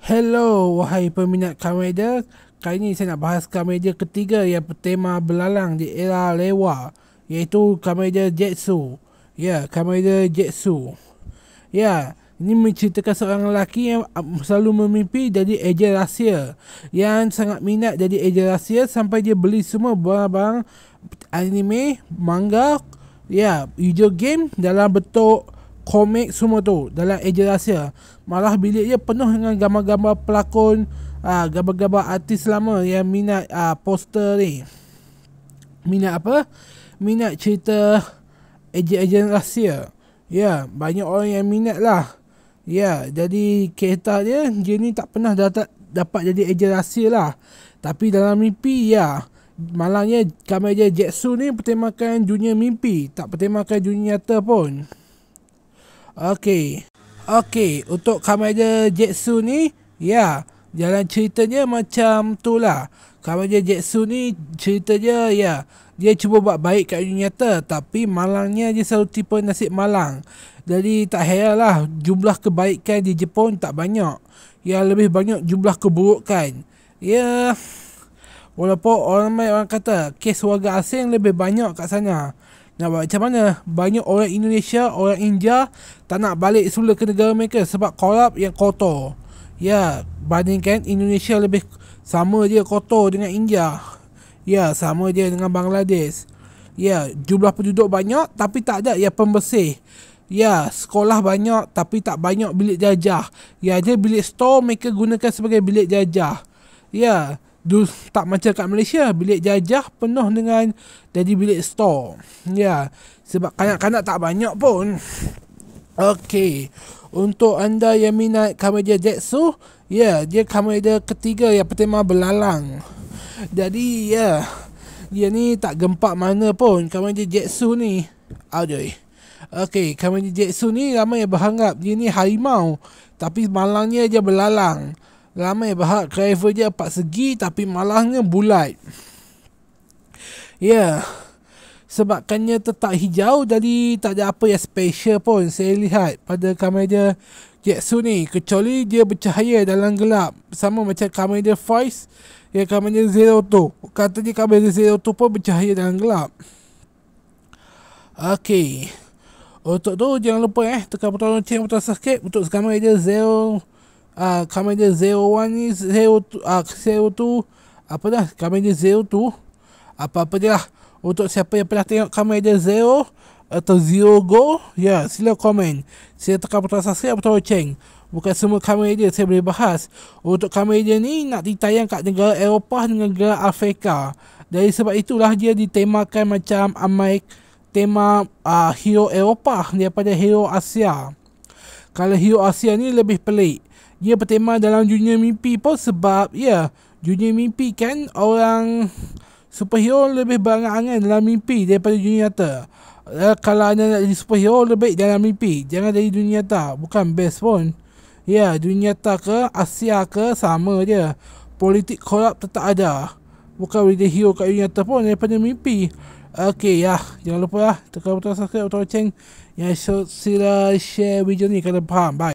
Hello, wahai peminat Kamen. Kali ini saya nak bahas Kamen ketiga yang bertema belalang di era Lewa, iaitu Kamen Jetsu. Ya, Kamen Jetsu. Ya, ini menceritakan seorang lelaki yang selalu memimpi jadi ejen rahsia, yang sangat minat jadi ejen rahsia sampai dia beli semua barang-barang anime, manga, ya, video game dalam bentuk komik semua tu dalam ejen rahsia. Malah bilik dia penuh dengan gambar-gambar pelakon, gambar-gambar artis lama yang minat poster ni. Minat apa? Minat cerita ejen-ejen rahsia. Ya, banyak orang yang minat lah. Ya, jadi kereta dia ni tak pernah dapat jadi ejen rahsia lah. Tapi dalam mimpi, ya, malangnya Kamen Jetsu ni bertemakan dunia mimpi, tak bertemakan dunia nyata pun. Okey, untuk Kamen Jetsu ni, ya, jalan ceritanya macam tu lah. Kamen Jetsu ni cerita dia, ya, dia cuba buat baik kat dunia nyata, tapi malangnya dia selalu tipu nasib malang. Jadi tak heran lah jumlah kebaikan di Jepun tak banyak. Ya, lebih banyak jumlah keburukan. Ya, walaupun orang kata kes warga asing lebih banyak kat sana. Nak buat macam mana? Banyak orang Indonesia, orang India tak nak balik semula ke negara mereka sebab korup yang kotor. Ya, bandingkan Indonesia lebih sama je kotor dengan India. Ya, sama je dengan Bangladesh. Ya, jumlah penduduk banyak tapi tak ada yang pembersih. Ya, sekolah banyak tapi tak banyak bilik jajah. Ya, je bilik store mereka gunakan sebagai bilik jajah. Ya, tak macam kat Malaysia, bilik jajah penuh dengan jadi bilik store. Ya, sebab kanak-kanak tak banyak pun. Okey, untuk anda yang minat Kamen Jetsu, ya, dia Kamen ketiga yang bertema belalang. Jadi, ya, dia ni tak gempak mana pun Kamen Jetsu ni. Aduh. Okey, Kamen Jetsu ni ramai yang berharap dia ni harimau, tapi malangnya dia belalang. Ramai berharap driver dia 4 segi tapi malangnya bulat. Ya, sebabkannya tetap hijau, jadi tak ada apa yang special pun saya lihat pada Kamen Jetsu ni, kecuali dia bercahaya dalam gelap, sama macam Kamen Voice, ya, Kamen Zero tu. Katanya Kamen Zero tu pun bercahaya dalam gelap. Okey, untuk tu jangan lupa tekan butang lonceng, butang subscribe untuk Kamen Zero. Kamen 01 ni 02 apa dah, Kamen 02 apa-apa je lah. Untuk siapa yang pernah tengok Kamen Zero atau Zero Go, ya, sila komen, sila tekan butang subscribe, butang lonceng. Bukan semua Kamen saya boleh bahas. Untuk Kamen ni nak ditayang kat negara Eropah dengan negara Afrika. Dari sebab itulah dia ditemakan macam tema hero Eropah daripada hero Asia. Kalau hero Asia ni lebih pelik, dia bertema dalam dunia mimpi pun, sebab, ya, dunia mimpi kan orang superhero lebih berangan-angan dalam mimpi daripada dunia nyata. Kalau anda nak jadi superhero, lebih baik dalam mimpi, jangan dari dunia nyata. Bukan best pun. Ya, dunia nyata ke Asia ke sama je, politik korup tetap ada. Bukan boleh jadi hero kat dunia nyata pun daripada mimpi. Okey, ya, jangan lupa tekan butang subscribe, butang lonceng. Yang sila share video ni kalau faham. Bye.